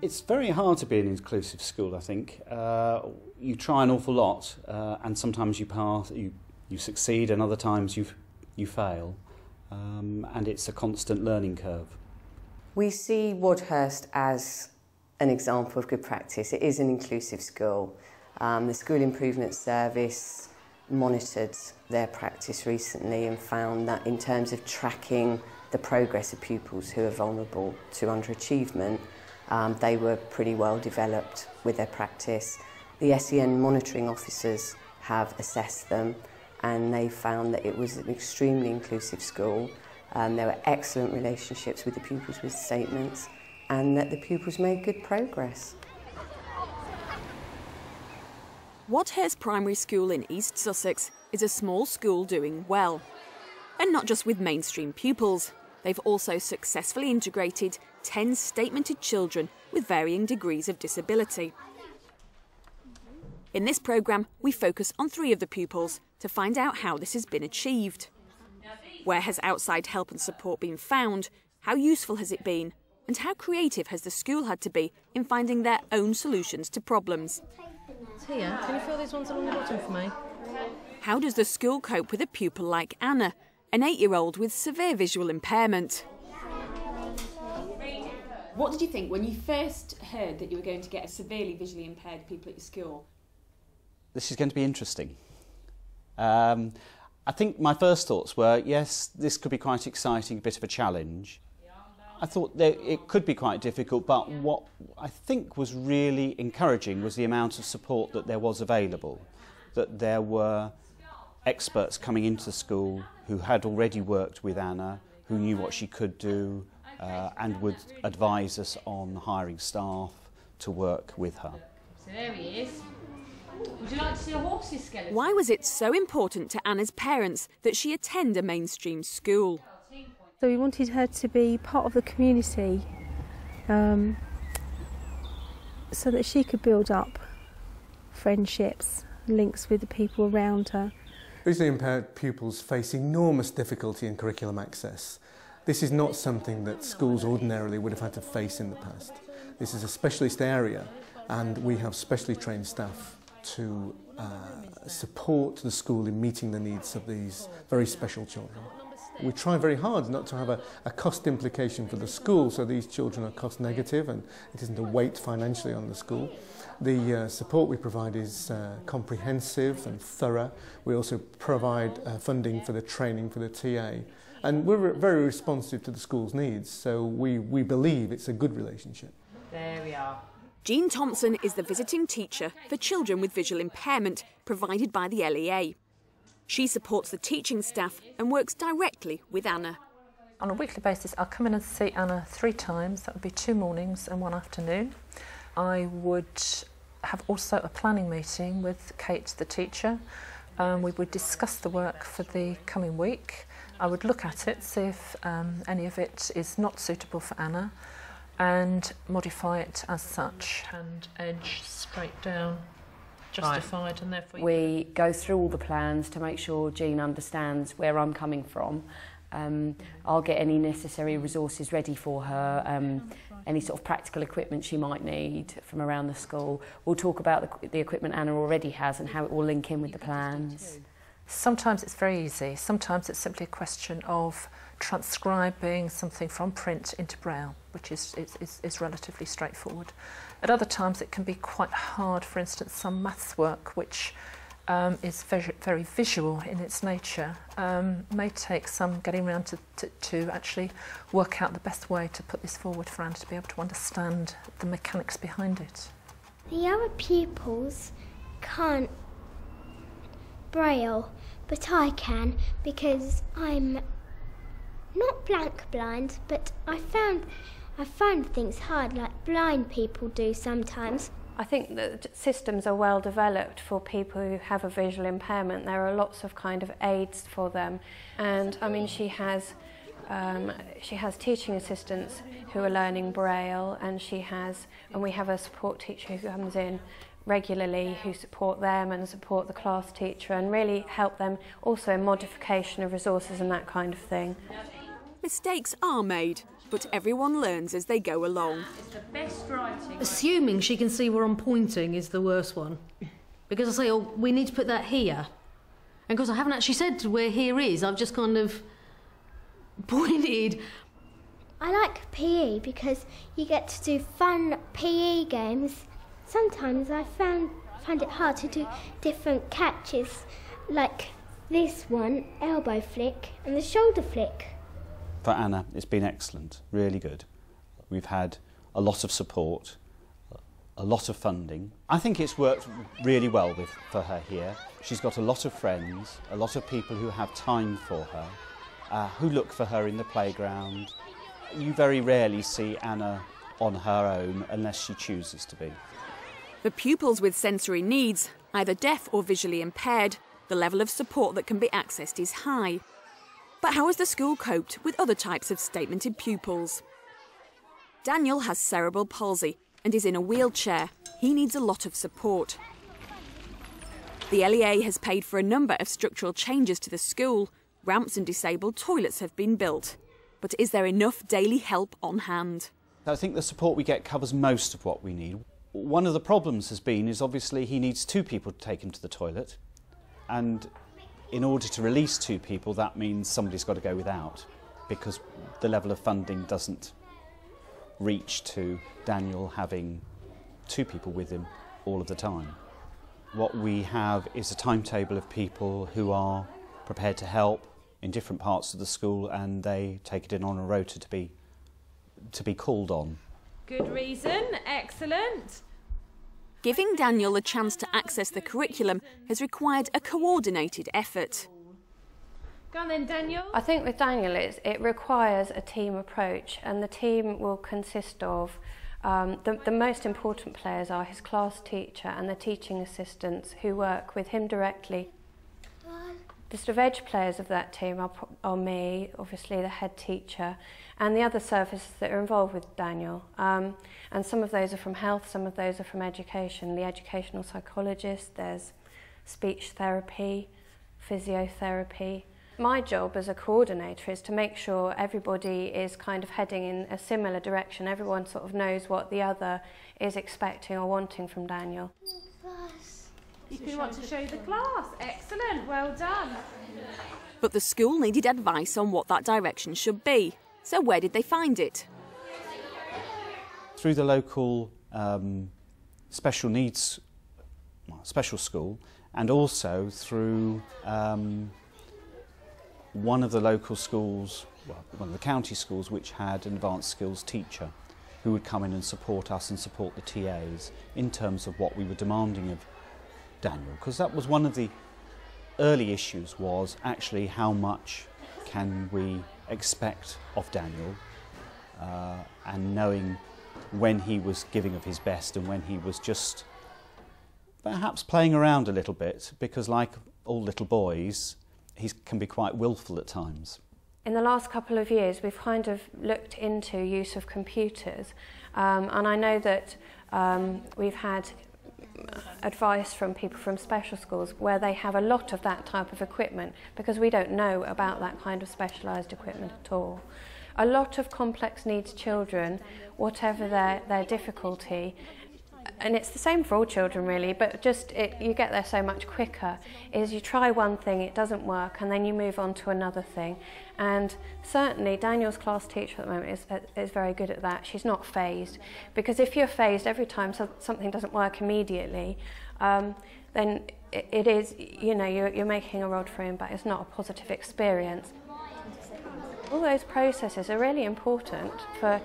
It's very hard to be an inclusive school, I think. You try an awful lot, and sometimes you pass, you succeed, and other times you fail. And it's a constant learning curve. We see Wadhurst as an example of good practice. It is an inclusive school. The School Improvement Service monitored their practice recently and found that in terms of tracking the progress of pupils who are vulnerable to underachievement, they were pretty well developed with their practice. The SEN monitoring officers have assessed them and they found that it was an extremely inclusive school. There were excellent relationships with the pupils with statements and that the pupils made good progress. Wadhurst Primary School in East Sussex is a small school doing well. And not just with mainstream pupils, they've also successfully integrated 10 statemented children with varying degrees of disability. In this programme, we focus on 3 of the pupils to find out how this has been achieved. Where has outside help and support been found? How useful has it been? And how creative has the school had to be in finding their own solutions to problems? Tia, can you fill these ones along the bottom for me? How does the school cope with a pupil like Anna, an 8-year-old with severe visual impairment? What did you think when you first heard that you were going to get a severely visually impaired pupil at your school? This is going to be interesting. I think my first thoughts were, yes, this could be quite exciting, a bit of a challenge. I thought that it could be quite difficult, but what I think was really encouraging was the amount of support that there was available, that there were experts coming into the school who had already worked with Anna, who knew what she could do, and would advise us on hiring staff to work with her. So there he is. Would you like to see a horse's skeleton? Why was it so important to Anna's parents that she attend a mainstream school? So we wanted her to be part of the community so that she could build up friendships, links with the people around her. Visually impaired pupils face enormous difficulty in curriculum access. This is not something that schools ordinarily would have had to face in the past. This is a specialist area and we have specially trained staff to support the school in meeting the needs of these very special children. We try very hard not to have a cost implication for the school, so these children are cost negative and it isn't a weight financially on the school. The support we provide is comprehensive and thorough. We also provide funding for the training for the TA. And we're very responsive to the school's needs, so we believe it's a good relationship. There we are. Jean Thompson is the visiting teacher for children with visual impairment provided by the LEA. She supports the teaching staff and works directly with Anna. On a weekly basis, I'll come in and see Anna 3 times. That would be 2 mornings and 1 afternoon. I would have also a planning meeting with Kate, the teacher. We would discuss the work for the coming week. I would look at it, see if any of it is not suitable for Anna, and modify it as such. And edge straight down, justified, right. And therefore we go through all the plans to make sure Jean understands where I'm coming from. I'll get any necessary resources ready for her, any sort of practical equipment she might need from around the school. We'll talk about the equipment Anna already has and how it will link in with the plans. Sometimes it's very easy, sometimes it's simply a question of transcribing something from print into braille, which is relatively straightforward. At other times it can be quite hard, for instance some maths work which is very visual in its nature, may take some getting around to actually work out the best way to put this forward for Anna to be able to understand the mechanics behind it. The other pupils can't braille, but I can because I'm not blank blind, but I find things hard like blind people do sometimes. I think that systems are well developed for people who have a visual impairment. There are lots of kind of aids for them, and I mean she has teaching assistants who are learning braille, and we have a support teacher who comes in regularly who support them and support the class teacher and really help them also in modification of resources and that kind of thing. Mistakes are made, but everyone learns as they go along. Assuming she can see where I'm pointing is the worst one. Because I say, oh, we need to put that here. And because I haven't actually said where here is, I've just kind of pointed. I like PE because you get to do fun PE games. Sometimes I find it hard to do different catches, like this one, elbow flick, and the shoulder flick. For Anna, it's been excellent, really good. We've had a lot of support, a lot of funding. I think it's worked really well for her here. She's got a lot of friends, a lot of people who have time for her, who look for her in the playground. You very rarely see Anna on her own unless she chooses to be. For pupils with sensory needs, either deaf or visually impaired, the level of support that can be accessed is high. But how has the school coped with other types of statemented pupils? Daniel has cerebral palsy and is in a wheelchair. He needs a lot of support. The LEA has paid for a number of structural changes to the school. Ramps and disabled toilets have been built. But is there enough daily help on hand? I think the support we get covers most of what we need. One of the problems has been is obviously he needs 2 people to take him to the toilet, and in order to release 2 people that means somebody's got to go without, because the level of funding doesn't reach to Daniel having 2 people with him all of the time. What we have is a timetable of people who are prepared to help in different parts of the school, and they take it in on a rota to be called on. Good reason, excellent. Giving Daniel a chance to access the curriculum has required a coordinated effort. Go on then, Daniel. I think with Daniel it requires a team approach, and the team will consist of the most important players are his class teacher and the teaching assistants who work with him directly. The sort of edge players of that team are me, obviously the head teacher, and the other services that are involved with Daniel. And some of those are from health, some of those are from education. The educational psychologist, there's speech therapy, physiotherapy. My job as a coordinator is to make sure everybody is kind of heading in a similar direction. Everyone sort of knows what the other is expecting or wanting from Daniel. If you want to show the class, excellent, well done. But the school needed advice on what that direction should be. So where did they find it? Through the local special needs, special school, and also through one of the local schools, one of the county schools, which had an advanced skills teacher who would come in and support us and support the TAs in terms of what we were demanding of Daniel, because that was one of the early issues, was actually how much can we expect of Daniel, and knowing when he was giving of his best and when he was just perhaps playing around a little bit, because like all little boys he can be quite willful at times. In the last couple of years we've kind of looked into use of computers, and I know that we've had advice from people from special schools where they have a lot of that type of equipment, because we don't know about that kind of specialised equipment at all. A lot of complex needs children, whatever their difficulty, and it's the same for all children really, but just you get there so much quicker, is you try one thing, it doesn't work, and then you move on to another thing. And certainly Daniel's class teacher at the moment is very good at that. She's not phased, because if you're phased every time something doesn't work immediately, then it is, you know, you're making a rod for him, but it's not a positive experience. All those processes are really important for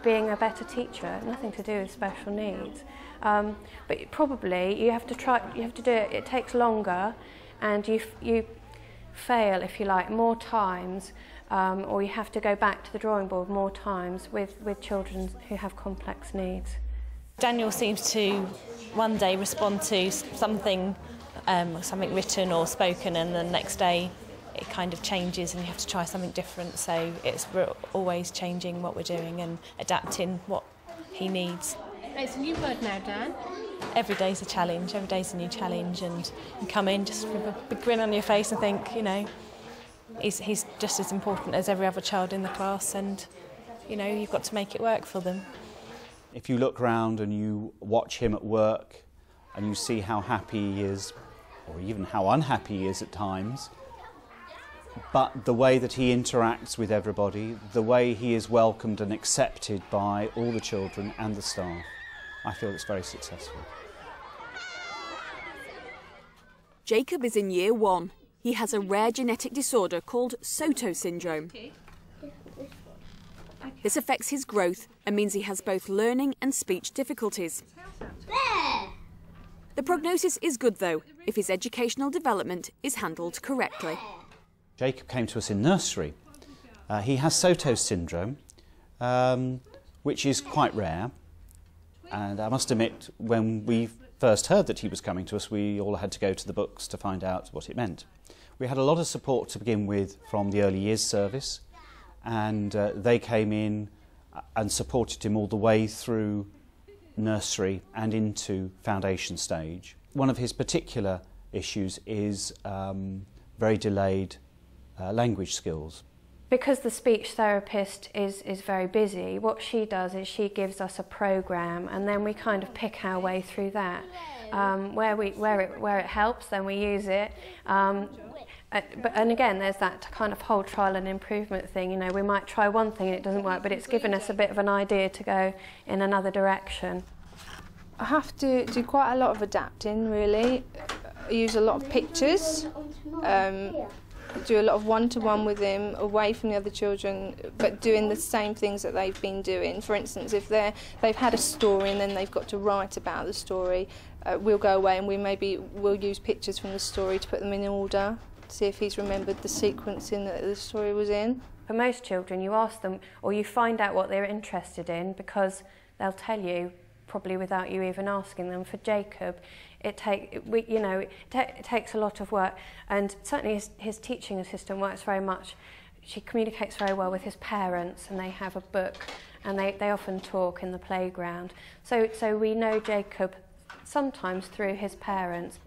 being a better teacher, nothing to do with special needs. But probably you have to do it, it takes longer, and you fail, if you like, more times, or you have to go back to the drawing board more times with children who have complex needs. Daniel seems to one day respond to something written or spoken, and the next day it kind of changes and you have to try something different. So we're always changing what we're doing and adapting what he needs. It's a new word now, Dan. Every day's a challenge, every day's a new challenge, and you come in just with a big grin on your face and think, you know, he's just as important as every other child in the class, and you know, you've got to make it work for them. If you look round and you watch him at work and you see how happy he is, or even how unhappy he is at times, but the way that he interacts with everybody, the way he is welcomed and accepted by all the children and the staff, I feel it's very successful. Jacob is in Year 1. He has a rare genetic disorder called Soto syndrome. This affects his growth and means he has both learning and speech difficulties. The prognosis is good though, if his educational development is handled correctly. Jacob came to us in nursery. He has Soto syndrome, which is quite rare. And I must admit, when we first heard that he was coming to us, we all had to go to the books to find out what it meant. We had a lot of support to begin with from the early years service, and they came in and supported him all the way through nursery and into foundation stage. One of his particular issues is very delayed language skills. Because the speech therapist is very busy, what she does is she gives us a programme and then we kind of pick our way through that. Where it helps, then we use it. And again, there's that kind of whole trial and improvement thing. You know, we might try one thing and it doesn't work, but it's given us a bit of an idea to go in another direction. I have to do quite a lot of adapting, really. I use a lot of pictures. Do a lot of one-to-one with him, away from the other children, but doing the same things that they've been doing. For instance, if they've had a story and then they've got to write about the story, we'll go away and we'll use pictures from the story to put them in order, to see if he's remembered the sequencing that the story was in. For most children, you ask them, or you find out what they're interested in, because they'll tell you, probably without you even asking them. For Jacob, it takes a lot of work, and certainly his teaching assistant works very much. She communicates very well with his parents, and they have a book, and they often talk in the playground. So we know Jacob sometimes through his parents.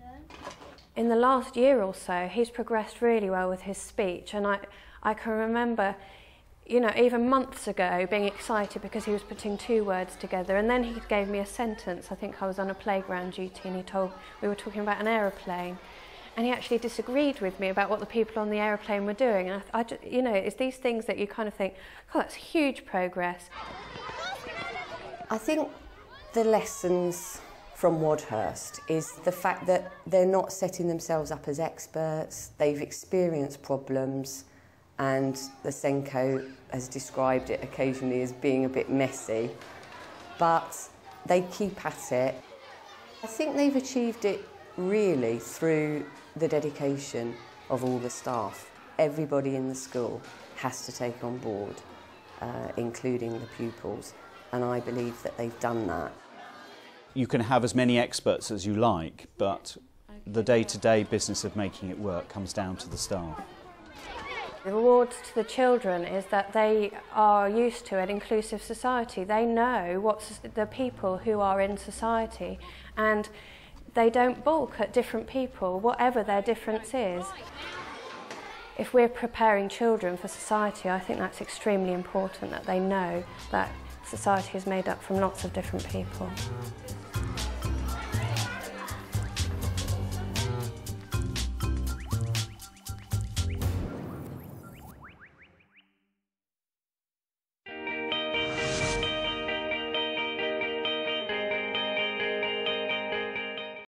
In the last year or so, he's progressed really well with his speech, and I can remember, you know, even months ago being excited because he was putting 2 words together, and then he gave me a sentence. I think I was on a playground duty and we were talking about an aeroplane, and he actually disagreed with me about what the people on the aeroplane were doing. And I just, you know, it's these things that you kind of think, oh, that's huge progress. I think the lessons from Wadhurst is the fact that they're not setting themselves up as experts. They've experienced problems, and the Senko has described it occasionally as being a bit messy, but they keep at it. I think they've achieved it really through the dedication of all the staff. Everybody in the school has to take on board, including the pupils, and I believe that they've done that. You can have as many experts as you like, but the day-to-day business of making it work comes down to the staff. The rewards to the children is that they are used to an inclusive society. They know what's the people who are in society, and they don't balk at different people, whatever their difference is. If we're preparing children for society, I think that's extremely important, that they know that society is made up from lots of different people.